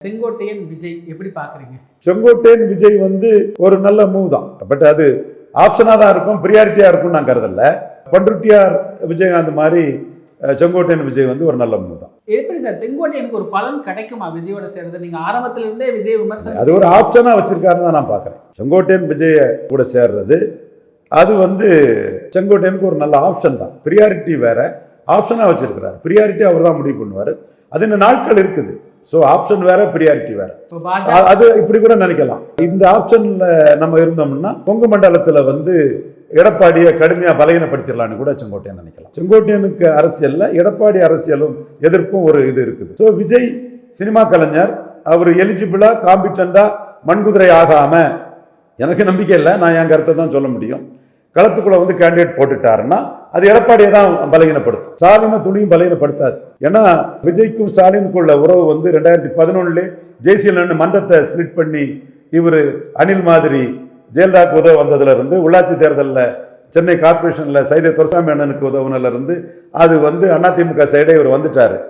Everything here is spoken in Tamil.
செங்கோட்டையன் விஜய் எப்படி பாக்குறீங்க? செங்கோட்டையன் விஜய் வந்து ஒரு நல்ல மூவ் தான். பட் அது ஆப்ஷனாக தான் இருக்கும், ப்ரியாரிட்டியா இருக்கும் நான் கருதல. பண்ருட்டியார் விஜயகாந்த் மாதிரி செங்கோட்டையன் விஜய் வந்து ஒரு நல்ல மூவ் தான். எப்படி சார் செங்கோட்டையனுக்கு ஒரு பலன் கிடைக்குமா விஜயோட சேர்றது? நீங்க ஆரம்பத்துல இருந்தே விஜய் விமர்சனம் அது ஒரு ஆப்ஷனா வச்சிருக்காருன்னு தான் நான் பாக்குறேன். செங்கோட்டையன் விஜய கூட சேர்றது அது வந்து செங்கோட்டையனுக்கு ஒரு நல்ல ஆப்ஷன் தான். ப்ரியாரிட்டி வேற, ஆப்ஷனா வச்சிருக்கிறார். ப்ரியாரிட்டி அவர் தான் முடிவு பண்ணுவார். அது இன்னும் நாட்கள் இருக்குது. ஸோ ஆப்ஷன் வேற, ப்ரியாரிட்டி வேற. அது இப்படி கூட நினைக்கலாம். இந்த ஆப்ஷன்ல நம்ம இருந்தோம்னா கொங்கு மண்டலத்தில் வந்து எடப்பாடியை கடுமையாக பலகீனப்படுத்திடலான்னு கூட செங்கோட்டையன் நினைக்கலாம். செங்கோட்டையனுக்கு அரசியல்ல எடப்பாடி அரசியலும் எதிர்ப்பும் ஒரு இது இருக்குது. ஸோ விஜய் சினிமா கலைஞர், அவர் எலிஜிபிளா காம்பிட்டண்டா மண்குதிரை ஆகாம எனக்கு நம்பிக்கை இல்லை. நான் என் கருத்தை தான் சொல்ல முடியும். களத்துக்குள்ள வந்து கேண்டிடேட் போட்டுட்டாருன்னா அது எடப்பாடியை தான் பலகீனப்படுத்தும். ஸ்டாலினை துணியும் பலகீனப்படுத்தாது. ஏன்னா விஜய்க்கும் ஸ்டாலினுக்குள்ள உறவு வந்து 2011 ஜெய்சீலன் மன்றத்தை ஸ்பிளிட் பண்ணி இவர் அனில் மாதிரி ஜெயலலிதாவுக்கு உதவ வந்ததுல இருந்து, உள்ளாட்சி தேர்தலில் சென்னை கார்பரேஷன்ல சைதை துரைசாமி அண்ணனுக்கு உதவுனதுல இருந்து அது வந்து அதிமுக சைடே இவர் வந்துட்டாரு.